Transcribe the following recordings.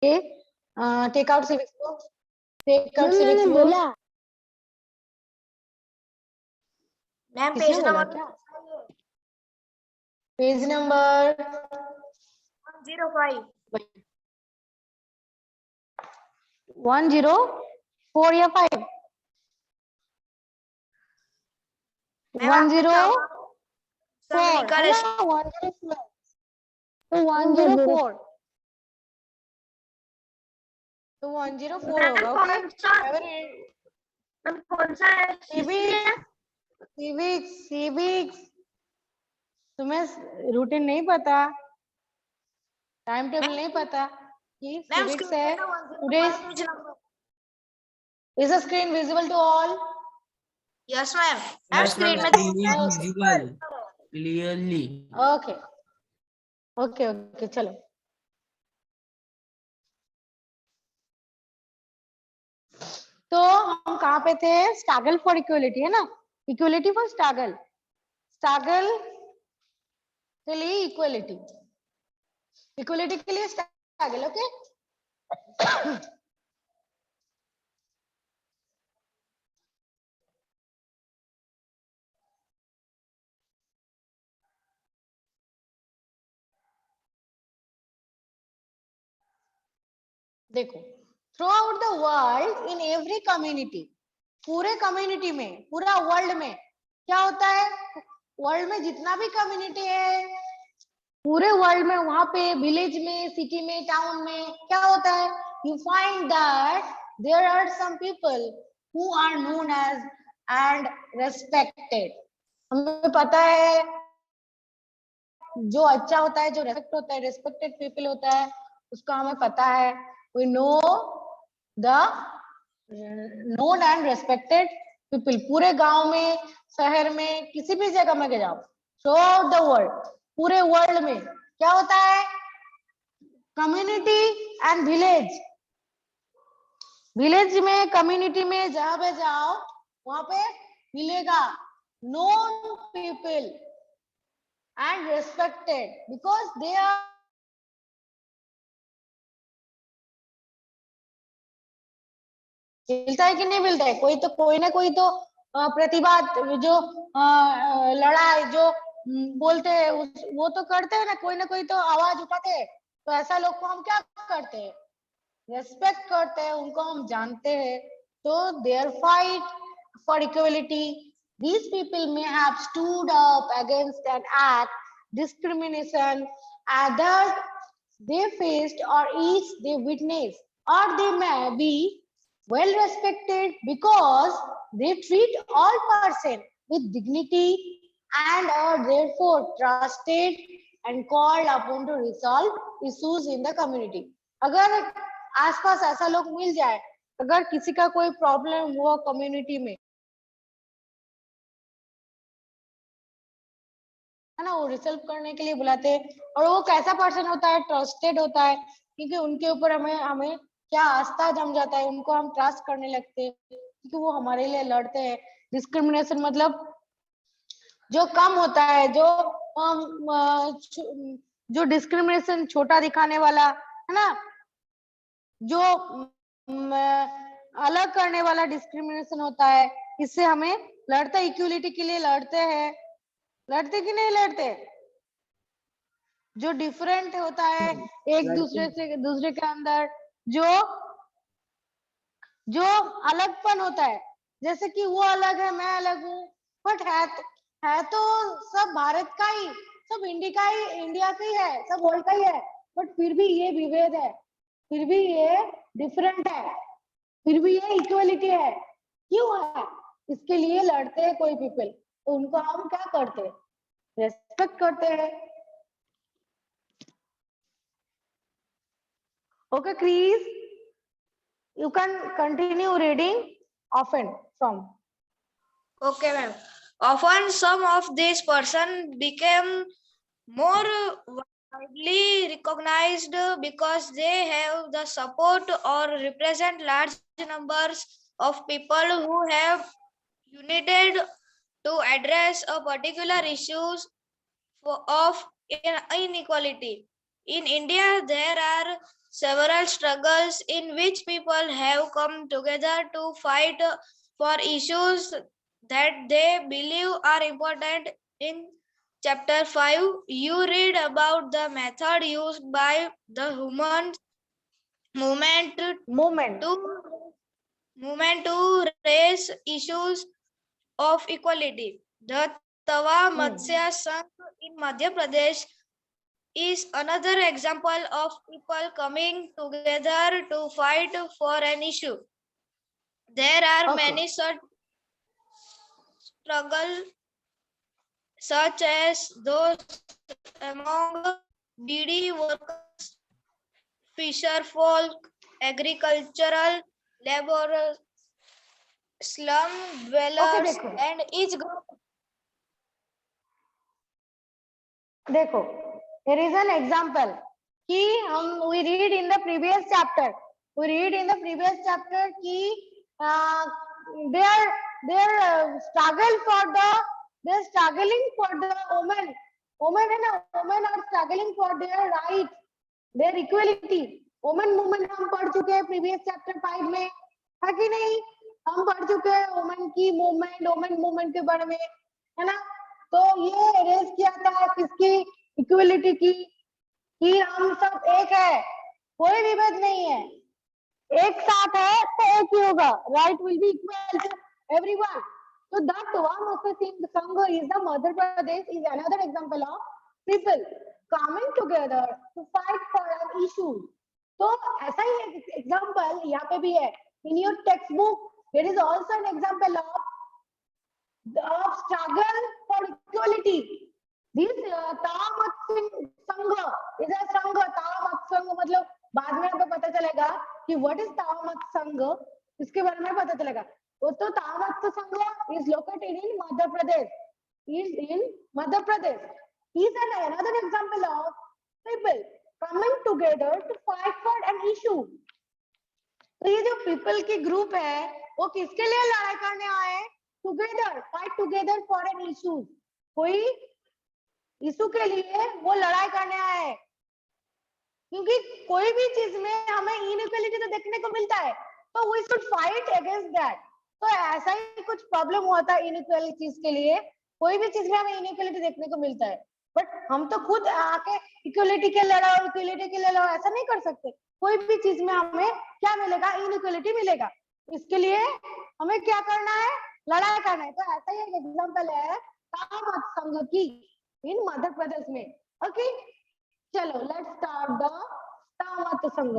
Take out civics book, take out ma'am civics मैंने book. बोला। Ma'am किसने page बोला नंबर क्या? Page number 105। 104 या 5? 104 है ना? 104 तो 104 तो 104 होगा। ओके, कौन सा है? सिविक्स तुम्हें रूटीन नहीं पता, टाइम टेबल नहीं पता कि सिविक्स है। Today is the screen visible to all? Yes ma'am. Yes, screen ma'am. में Screen is visible clearly. Okay okay okay, चलो। तो हम कहाँ पे थे? स्ट्रगल फॉर इक्वलिटी, है ना? इक्वलिटी फॉर स्ट्रगल, स्ट्रगल के लिए इक्वलिटी, इक्वलिटी के लिए स्ट्रगल। ओके, देखो, through out the world in every community, पूरे कम्युनिटी में, पूरा वर्ल्ड में क्या होता है? वर्ल्ड में जितना भी कम्युनिटी है, पूरे वर्ल्ड में, वहां पे विलेज में, सिटी में, टाउन में क्या होता है? You find that there are some people who are known as and respected. हमें पता है जो अच्छा होता है, जो रेस्पेक्ट होता है, रेस्पेक्टेड पीपल होता है, उसका हमें पता है। We know the known and respected people. पूरे गांव में, शहर में, किसी भी जगह में जाओ, थ्रू आउट द वर्ल्ड, पूरे वर्ल्ड में क्या होता है? Community and village. विलेज में, कम्युनिटी में जहां पे जाओ वहां पे मिलेगा known people and respected because they are मिलता है कि नहीं मिलता है? कोई ना कोई तो प्रतिभा, जो लड़ाई जो बोलते हैं वो तो करते हैं ना कोई तो आवाज उठाते हैं। तो ऐसा लोग को हम क्या करते हैं? रेस्पेक्ट करते हैं, उनको हम जानते हैं। तो their fight for equality, these people may have stood up against an act discrimination either they faced or each they witnessed, or they may be well respected because they treat all person with dignity and are therefore trusted and called upon to resolve issues in the community. अगर आसपास ऐसा लोग मिल जाए, अगर किसी का कोई problem हुआ कम्युनिटी में, है ना, वो रिसॉल्व करने के लिए बुलाते हैं। और वो कैसा पर्सन होता है? ट्रस्टेड होता है, क्योंकि उनके ऊपर हमें क्या आस्था जम जाता है, उनको हम ट्रस्ट करने लगते हैं, क्योंकि वो हमारे लिए लड़ते हैं। डिस्क्रिमिनेशन मतलब जो कम होता है, जो डिस्क्रिमिनेशन छोटा दिखाने वाला, है ना, जो अलग करने वाला डिस्क्रिमिनेशन होता है, इससे हमें लड़ते, इक्वलिटी के लिए लड़ते हैं। लड़ते कि नहीं लड़ते? जो डिफरेंट होता है एक दूसरे के अंदर, जो अलगपन होता है, जैसे कि वो अलग है, मैं अलग हूँ, बट है तो सब भारत का ही, सब इंडिया का ही है, सब वर्ल्ड का ही है, बट फिर भी ये विभेद है, फिर भी ये डिफरेंट है, फिर भी ये इक्वलिटी है। क्यों है? इसके लिए लड़ते हैं कोई पीपल, तो उनको हम क्या करते हैं? रेस्पेक्ट करते हैं। Okay, Chris, you can continue reading often from. Okay, ma'am. Often some of these persons became more widely recognized because they have the support or represent large numbers of people who have united to address a particular issues of inequality. In India, there are several struggles in which people have come together to fight for issues that they believe are important. In chapter 5, you read about the method used by the human movement Movement. to raise issues of equality. The Tawa Matsya Sangh in Madhya Pradesh is another example of people coming together to fight for an issue. There are Okay. many such struggles, such as those among BD workers, fisher folk, agricultural laborers, slum dwellers, देखो and each group. देखो, here is an example कि हम we read in the previous chapter कि their struggle for they're struggling for the women है ना, women are struggling for their right, their equality. women movement हम पढ़ चुके हैं previous chapter 5 में, है कि नहीं? हम पढ़ चुके हैं women की movement के बारे में, है ना? तो ये रेस किया था किसकी? इक्वलिटी की, कि हम सब एक है, कोई विभेद नहीं है, एक साथ है तो एक ही होगा, right will be equal to everyone. So that Tawa Matsya Sangh is the Madhya Pradesh is another example of people coming together to fight for an issue. तो ऐसा ही एक एग्जांपल यहाँ पे भी है. In your textbook there is also an example of struggle for equality. This Tawa Matsya Sangh is a संघ. Tawa Matsya Sangh मतलब बाद में आपको पता चलेगा कि what is Tawa Matsya Sangh, इसके बारे में पता चलेगा. वो तो Tawa Matsya Sangh is located in Madhya Pradesh. Is another example of people coming together to fight for an issue. तो ये जो people की group है, वो किसके लिए लड़ाई करने आए हैं? Together, fight together for an issue. कोई इशू के लिए वो लड़ाई करने आए हैं, क्योंकि कोई भी चीज में हमें इनइक्वालिटी तो देखने को मिलता है, तो we should fight against that. तो ऐसा ही कुछ प्रॉब्लम हुआ था इनइक्वालिटी चीज के लिए. कोई भी चीज में हमें इनइक्वालिटी देखने को मिलता है, बट हम तो खुद आके इक्वालिटी के लिए लड़ाओ ऐसा नहीं कर सकते. कोई भी चीज में हमें क्या मिलेगा? इनइक्वालिटी मिलेगा. इसके लिए हमें क्या करना है? लड़ाई करना है. तो ऐसा ही एक एग्जांपल है तावा मत्स्य संघ की इन मध्य प्रदेश में. ओके, चलो लेट्स स्टार्ट द तावा मत्स्य संघ.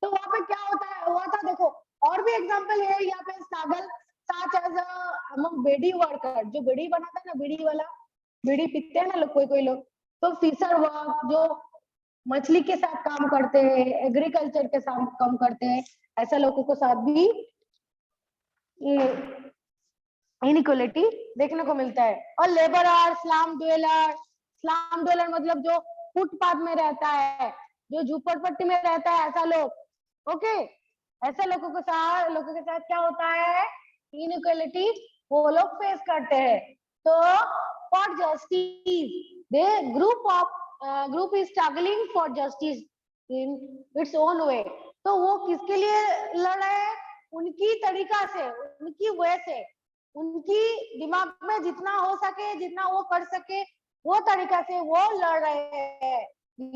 तो वहां पे क्या हुआ था देखो, और भी एग्जांपल है यहाँ पे. स्ट्रगल सच एज अमंग बीड़ी वर्कर, जो बीड़ी बनाता है ना, बीड़ी वाला, बीड़ी पीते हैं ना लोग, कोई लोग. तो फिशर वर्क, जो मछली के साथ काम करते हैं, एग्रीकल्चर के साथ काम करते हैं, ऐसा लोगों को साथ भी इनइक्वालिटी देखने को मिलता है. और लेबरर, स्लम ड्वेलर मतलब जो फुटपाथ में रहता है, जो झुपड़पट्टी में रहता है, ऐसा लोग. ओके, ऐसे लोगों के साथ क्या होता है? इनइक्वालिटी वो लोग फेस करते हैं. तो for justice they group is struggling for justice in its own way. तो वो किसके लिए लड़ रहे हैं? उनकी तरीका से, उनकी वे से, उनकी दिमाग में जितना हो सके, जितना वो कर सके, वो तरीका से वो लड़ रहे हैं.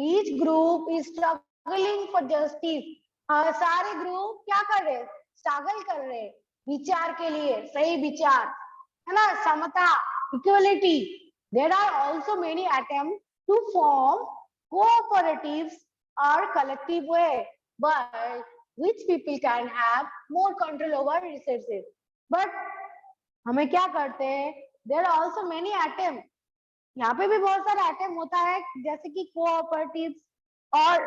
Each group is struggling for justice. सारे ग्रुप क्या कर रहे हैं? स्ट्रगल कर रहे हैं विचार के लिए, सही विचार, है ना, समता, equality. There are also many attempt to form cooperatives और collective way by which people can have more control over resources. But हमें क्या करते हैं? There are also many attempt. यहाँ पे भी बहुत सारा अटेम्प्ट होता है, जैसे कि कोऑपरेटिव्स और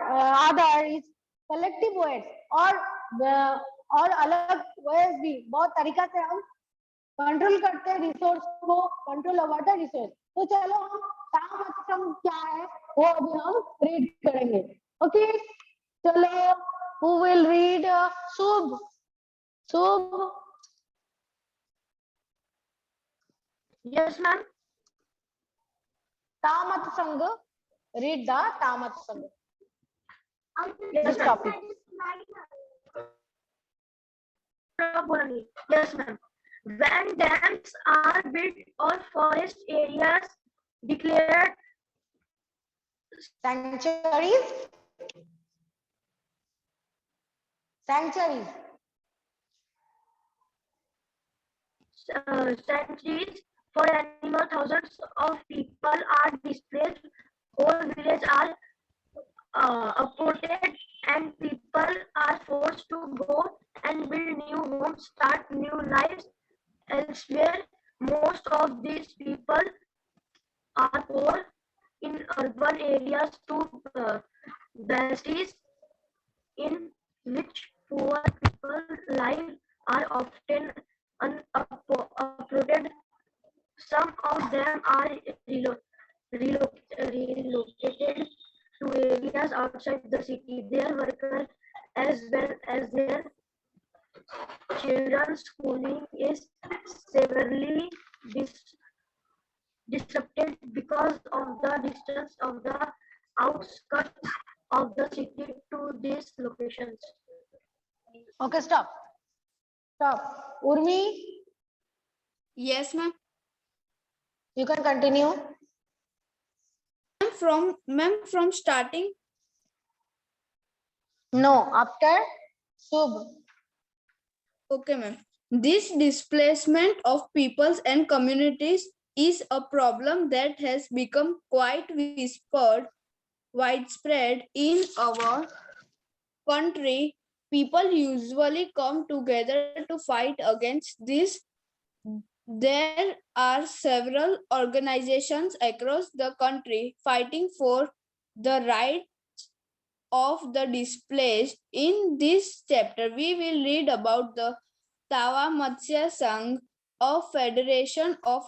अदर कलेक्टिव वेज और अलग वेज भी बहुत तरीका से हम कंट्रोल करते हैं रिसोर्स को, कंट्रोल ओवर द रिसोर्स. तो चलो हम तावा मत्स्य संघ क्या है वो अभी हम रीड करेंगे. ओके, चलो who will read? Shubh. Yes ma'am. तावा मत्स्य संघ, रीड द तावा मत्स्य संघ. this topic. Yes, ma'am. When dams are built or forest areas declared Sanctuaries. Sanctuaries. sanctuaries for animals, thousands of people are displaced, whole villages are uprooted, and people are forced to go and build new homes, start new lives elsewhere. Most of these people are poor in urban areas to bases in which poor people live are often uprooted. Some of them are relocated to areas outside the city. Their workers, as well as their children's schooling, is severely disrupted because of the distance of the outskirts of the city to these locations. Okay, stop. Stop. Urmi, Yes, ma'am. you can continue. From starting. No, after Shubh. Okay, ma'am. This displacement of peoples and communities is a problem that has become quite widespread in our country. People usually come together to fight against this. There are several organizations across the country fighting for the rights of the displaced. In this chapter, we will read about the Tawa Matsya Sangh, a federation of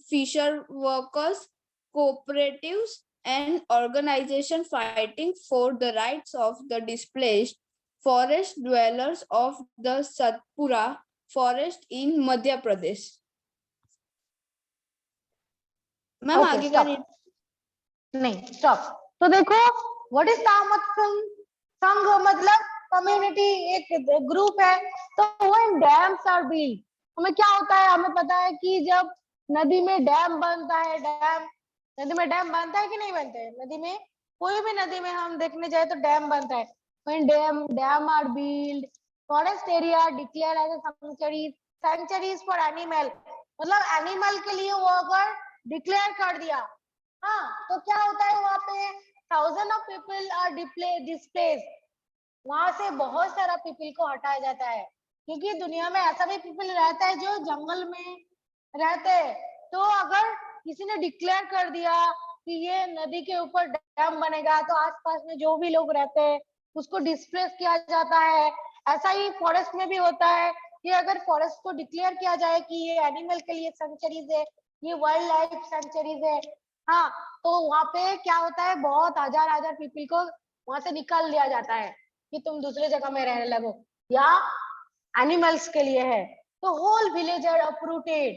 fisher workers, cooperatives, and organizations fighting for the rights of the displaced forest dwellers of the Satpura forest in Madhya Pradesh. Ma'am Okay, आगे का stop. नहीं, stop. तो देखो, what is Tamat संघ? मतलब community, एक group है. तो when dams are built, हमें क्या होता है? हमें पता है कि जब नदी में डैम बनता है, नदी में डैम बनता है कि नहीं बनता है? नदी में, कोई भी नदी में हम देखने जाए तो डैम बनता है. when dam are built, forest area declared as a sanctuaries for animal, मतलब एनिमल के लिए वो अगर डिक्लेयर कर दिया, हाँ, तो क्या होता है वहां पे? Thousand of people are displaced. वहां से बहुत सारा पीपल को हटाया जाता है, क्योंकि दुनिया में ऐसा भी पीपल रहता है जो जंगल में रहते हैं. तो अगर किसी ने डिक्लेयर कर दिया कि ये नदी के ऊपर डैम बनेगा, तो आसपास में जो भी लोग रहते हैं उसको डिस्प्लेस किया जाता है. ऐसा ही फॉरेस्ट में भी होता है कि अगर फॉरेस्ट को डिक्लेयर किया जाए कि ये एनिमल के लिए सेंचुरीज है, ये वाइल्ड लाइफ सेंचुरीज है, हाँ, तो वहां पे क्या होता है? बहुत हजार पीपल को वहां से निकाल लिया जाता है कि तुम दूसरे जगह में रहने लगो, या एनिमल्स के लिए है. तो whole village are uprooted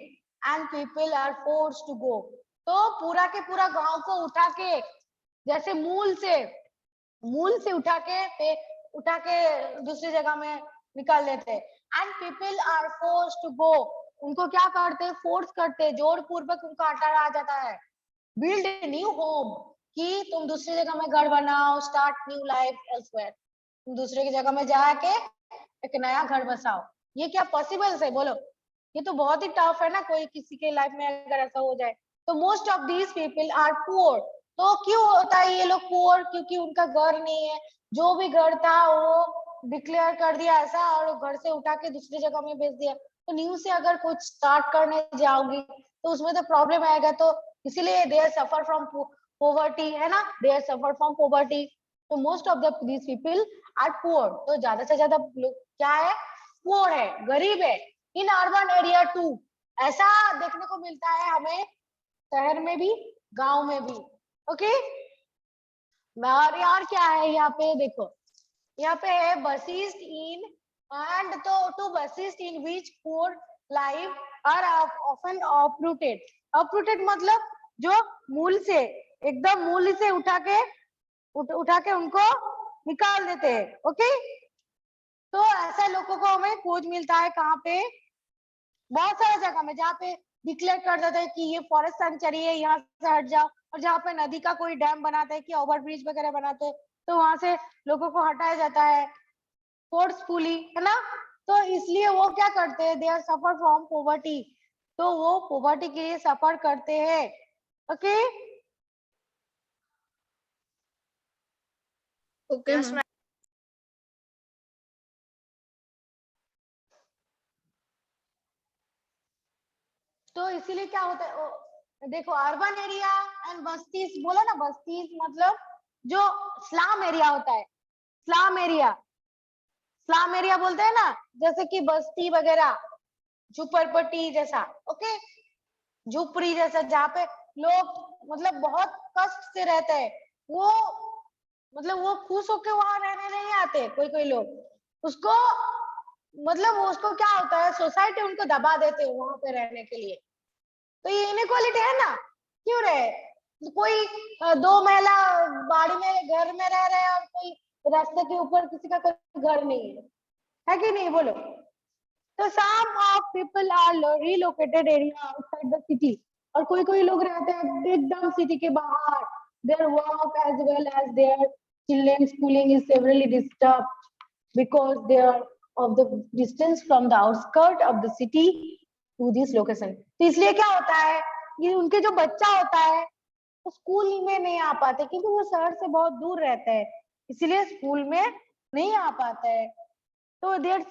and people are forced to go. तो पूरा के पूरा गांव को उठा के, जैसे मूल से उठा के दूसरी जगह में निकाल देते हैं. And people are forced to go. उनको क्या करते हैं? फोर्स करते हैं, जोर पूर्वक उनको हटाया जाता है. बिल्ड ए न्यू होम, कि तुम दूसरी जगह में घर बनाओ, स्टार्ट न्यू लाइफ एल्सवेयर. तुम दूसरे की जगह में जाके एक नया घर बसाओ. ये क्या पॉसिबल है? बोलो. ये तो बहुत ही टफ है ना, कोई किसी के लाइफ में अगर ऐसा हो जाए. तो most of these people are poor. तो क्यों होता है ये लोग पुअर? क्योंकि उनका घर नहीं है. जो भी घर था वो डिक्लेयर कर दिया ऐसा, और घर से उठा के दूसरी जगह में भेज दिया. तो न्यू से अगर कुछ स्टार्ट करने जाओगी तो उसमें तो प्रॉब्लम आएगा. तो इसीलिए दे सफर फ्रॉम पोवर्टी, है ना, दे सफर फ्रॉम पोवर्टी. तो most of these people are poor. तो ज्यादा से ज्यादा लोग क्या है? पुअर है, गरीब है. इन अर्बन एरिया टू, ऐसा देखने को मिलता है हमें शहर में भी, गांव में भी. ओके, और यार क्या है यहाँ पे? देखो, यहाँ पे है बसिस्ट इन एंड तो bastis in which poor life are often uprooted. Uprooted मतलब जो मूल से, एकदम मूल से उठा के उनको निकाल देते हैं। ओके, तो ऐसे लोगों को हमें खोज मिलता है कहाँ पे, बहुत सारे जगह में, जहाँ पे डिक्लेयर कर देते हैं कि ये फॉरेस्ट सेंचुरी है, यहाँ से हट जाओ। और जहाँ पे नदी का कोई डैम बनाते हैं कि ओवरब्रिज वगैरह बनाते हैं, तो वहां से लोगों को हटाया जाता है फोर्सफुली, है ना। तो इसलिए वो क्या करते हैं, they are suffer from poverty, तो वो पॉवर्टी के लिए सफर करते हैं। Okay, Okay, Yes, ma'am. ma'am. तो इसीलिए क्या होता है, देखो अर्बन एरिया एंड बस्तीज बोला ना, बस्तीज मतलब जो स्लम एरिया होता है, स्लम एरिया, स्लम एरिया बोलते हैं ना, जैसे कि बस्ती वगैरह, झुपड़पट्टी जैसा। ओके, झुपड़ी जैसा, जहाँ पे लोग मतलब बहुत कष्ट से रहते हैं, वो मतलब वो खुश होके वहां रहने नहीं आते, कोई कोई लोग उसको, मतलब उसको क्या होता है, सोसाइटी उनको दबा देते हैं वहां पे रहने के लिए। तो ये इनइक्वालिटी है ना, क्यों रहे, कोई दो महिला बाड़ी में घर में रह रहे हैं और कोई रास्ते के ऊपर किसी का कोई घर नहीं है कि नहीं, बोलो। तो some of people are relocated area outside the city, और कोई कोई लोग रहते हैं एकदम सिटी के बाहर, their work as well as their children schooling is severely disturbed because they are of the distance from the outskirt of the city to this location। तो इसलिए क्या होता है, ये उनके जो बच्चा होता है वो स्कूल में नहीं आ पाते, क्योंकि वो शहर से बहुत दूर रहते हैं, इसलिए स्कूल में नहीं आ पाते हैं। तो there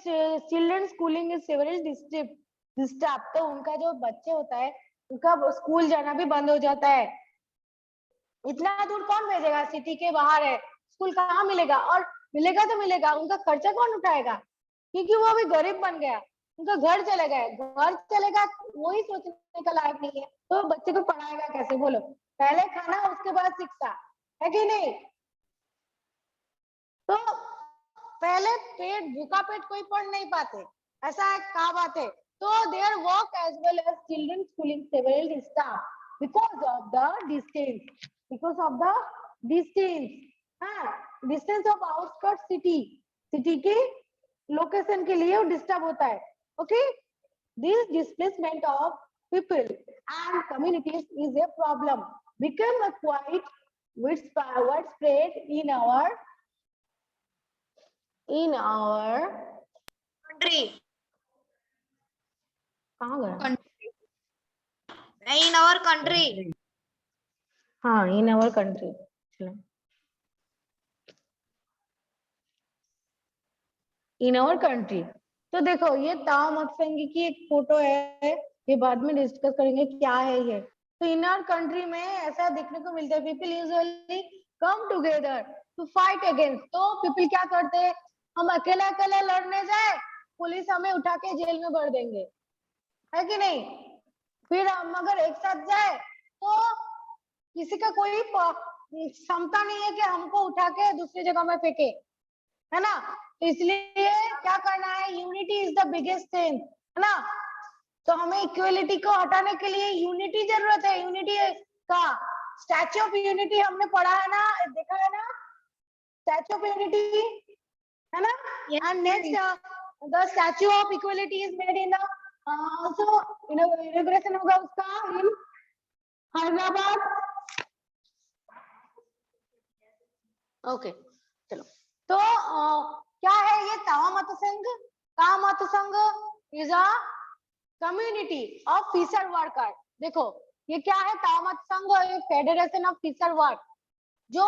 children schooling is severally disturb, तो उनका जो बच्चे होता है उनका स्कूल जाना भी बंद हो जाता है। इतना दूर कौन भेजेगा, सिटी के बाहर है, स्कूल कहाँ मिलेगा, और मिलेगा तो मिलेगा, उनका खर्चा कौन उठाएगा, क्योंकि वो अभी गरीब बन गया, उनका घर चले गए, घर चलेगा वही सोचने का लायक नहीं है, तो बच्चे को पढ़ाएगा कैसे, बोलो। पहले खाना उसके बाद शिक्षा, है कि नहीं। तो पहले पेट, भूखा पेट कोई पढ़ नहीं पाते, ऐसा एक कहा बात है। तो there work as well as children schooling several disturb because of the distance, because of the distance, हाँ, distance of outskirt city, city की लोकेशन के लिए वो डिस्टर्ब होता है। Okay, this displacement of people and communities is a problem become a quite widespread in our Country. कहाँ गया, In our country. हाँ, इन आवर कंट्री, चलो इन आवर कंट्री। तो देखो ये ताओ मतसंगी की एक फोटो है, ये बाद में डिस्कस करेंगे क्या है ये। तो इन आवर कंट्री में ऐसा देखने को मिलता है, people usually come together to fight against. तो पीपल क्या करते हैं, हम अकेले अकेले लड़ने जाए, पुलिस हमें उठा के जेल में भर देंगे, है कि नहीं। फिर हम अगर एक साथ जाए तो किसी का कोई क्षमता नहीं है कि हमको उठा के दूसरी जगह में फेंके, है ना। तो इसलिए क्या करना है, unity is the biggest strength, है ना। तो हमें इक्वलिटी को हटाने के लिए यूनिटी जरूरत है, यूनिटी का स्टैच्यू ऑफ यूनिटी हमने पढ़ा है ना, देखा है ना, स्टैच्यू ऑफ यूनिटी, है ना। And next the statue of equality is made in also inauguration होगा उसका इन हैदराबाद। ओके, चलो। तो क्या है ये Tawa Matsangh, Tawa Matsangh is a community of fisher worker. देखो ये क्या है, तावा मतसंघ एक फेडरेशन ऑफ फिशर वर्क, जो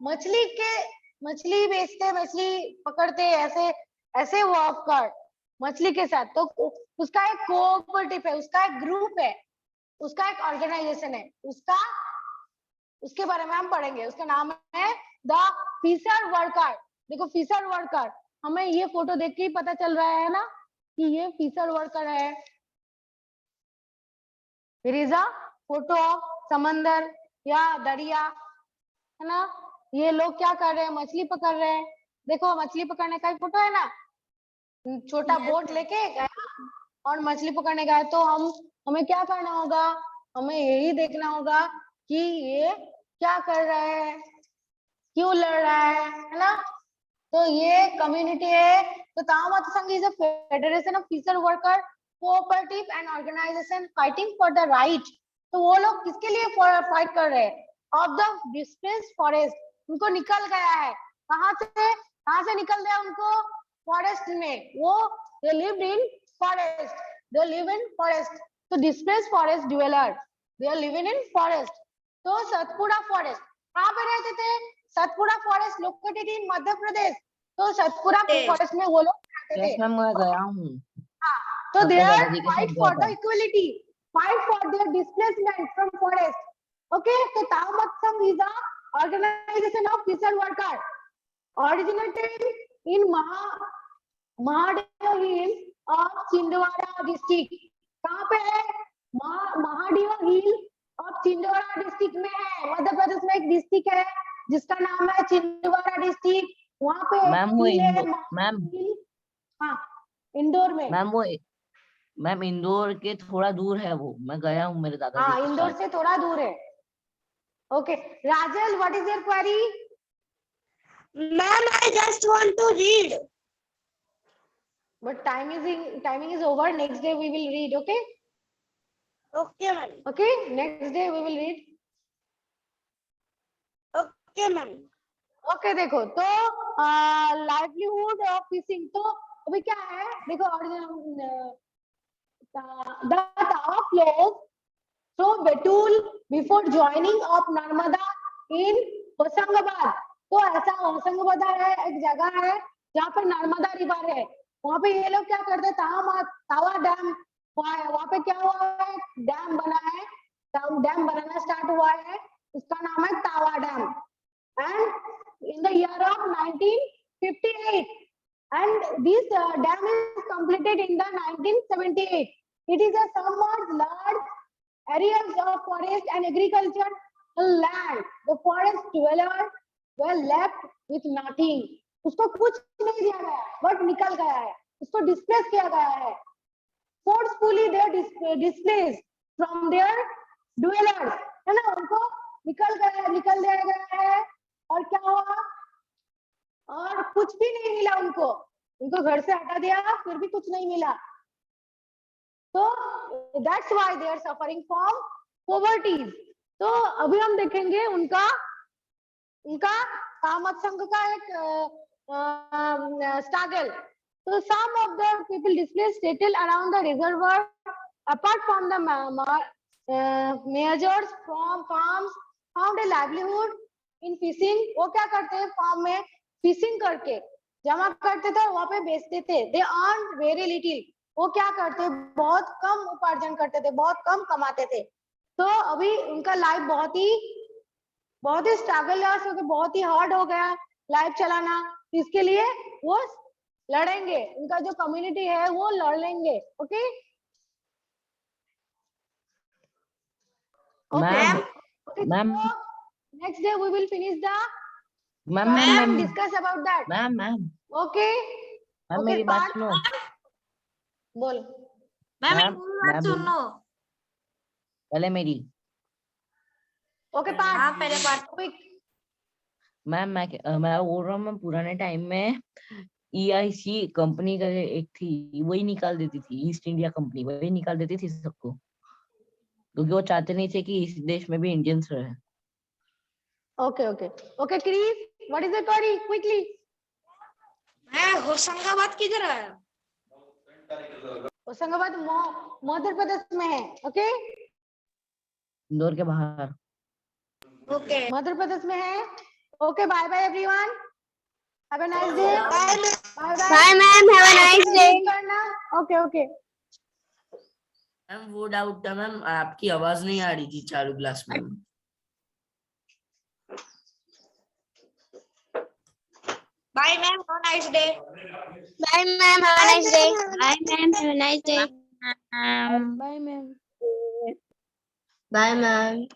मछली बेचते, मछली पकड़ते, ऐसे ऐसे वर्कर मछली के साथ। तो उसका एक कोऑपरेटिव है, उसका एक ग्रुप है, उसका एक ऑर्गेनाइजेशन है, उसके बारे में हम पढ़ेंगे, उसका नाम है द फिशर वर्कर। देखो फिशर वर्कर, हमें ये फोटो देख के ही पता चल रहा है ना कि ये फिशर वर्कर है। Here is a photo of समंदर या दरिया, है ना। ये लोग क्या कर रहे हैं, मछली पकड़ रहे हैं। देखो मछली पकड़ने का फोटो है ना, छोटा बोट लेके गया और मछली पकड़ने गया। तो हमें क्या करना होगा, हमें यही देखना होगा कि ये क्या कर रहा है, क्यों लड़ रहा है ना। तो ये कम्युनिटी है। तो Tawa Matsya Sangh is a federation of fisher worker cooperative and organisation fighting for the right. तो वो लोग किसके लिए फाइट कर रहे हैं? Of the displaced forest. उनको निकल गया है, कहाँ से निकल गया उनको? फॉरेस्ट में। वो they lived in forest, they live in forest, so displaced forest dweller, they are living in forest। तो सतपुड़ा फॉरेस्ट कहाँ पे रहते थे? Satpura forest located in Madhya Pradesh. तो सतपुड़ा फॉरेस्ट में वो लोग रहते थे। यस मैम मैं गया हूँ। तो they अपने are दादाजी के साथ fight गया for the था। equality, fight for their displacement from forest। Okay, so Tao Mat Sangh is a organization of fisher worker originated in Mahadev Hills of Chindwara district। कहाँ पे है? महादेव हिल ऑफ छिंदवाड़ा डिस्ट्रिक्ट में है। मध्य प्रदेश में एक डिस्ट्रिक्ट है जिसका नाम है छिंदवाड़ा डिस्ट्रिक्ट। वहाँ पे मैम वो हिल है, मैम हाँ इंदौर में। मैम इंदौर के थोड़ा दूर है वो, मैं गया हूँ मेरे दादाजी हाँ के इंदौर साथ। से थोड़ा दूर है। Okay Rajal, what is your query? Ma'am, I just want to read. But timing is over. Next day we will read. Okay. Okay, ma'am. Okay. Next day we will read. Okay, ma'am. Okay देखो तो livelihood of fishing. तो अभी क्या है देखो, the Tawa flows through Betul before joining of Narmada in Hoshangabad. तो ऐसा होशंगाबाद है, एक जगह है जहाँ पे नर्मदा रिवर है। वहाँ पे ये लोग क्या करते हैं? तावा डैम वहाँ पे क्या हुआ है? डैम बना है, डैम बनाना स्टार्ट हुआ है, उसका नाम है तावा dam. And in the year of 1958, and this dam is completed in the 1978. It is a somewhat large areas of forest and agricultural land. The forest dwellers were left with nothing. उसको कुछ नहीं दिया गया, but निकल गया है, उसको displace किया गया है। Forcefully they are displaced from their dwellers, है ना? उनको निकल दिया गया है। और क्या हुआ? और कुछ भी नहीं मिला उनको घर से हटा दिया, फिर भी कुछ नहीं मिला। तो that's why they are suffering from poverty। तो अभी हम देखेंगे उनका तावा मातो संघ का एक स्ट्रगल। तो some of the people displaced settled around the reservoir apart from the measures from farms found a livelihood in fishing. वो क्या करते हैं? फार्म में फिशिंग करके जमा करते थे और वहां पे बेचते थे। They earn very little. वो क्या करते? बहुत कम उपार्जन करते थे, बहुत कम कमाते थे। तो अभी उनका लाइफ बहुत ही स्ट्रगल है, बहुत ही हार्ड हो गया लाइफ चलाना। इसके लिए वो लड़ेंगे, उनका जो कम्युनिटी है वो लड़ लेंगे। Okay ma'am next day we will finish the ma'am discuss about that। Ma'am okay ma'am मेरी बात सुनो। बोल। मैम बात सुनो। पहले मेरी। Okay part. हाँ पहले पार्ट। क्विक। मैम मैं बोल रहा हूँ, मैं पुराने टाइम में EIC कंपनी का एक थी, वही निकाल देती थी, ईस्ट इंडिया कंपनी वही निकाल देती थी सबको, क्योंकि वो चाहते नहीं थे कि इस देश में भी इंडियंस रहे। Okay Chris, what is the query quickly? मैं होशंगाबाद किधर है? होशंगाबाद मध्य प्रदेश में है। ओके इंदौर के बाहर। ओके मध्य प्रदेश में है। Okay bye bye everyone, have a nice day. Bye, ma'am. Have a nice day. करना। ओके मैम वो डाउट था मैम, आपकी आवाज नहीं आ रही थी चालू क्लास में। Bye ma'am, have a nice day. Bye, ma'am. Have a nice day. Bye, ma'am. Have a nice day. Bye ma'am. Bye, ma'am.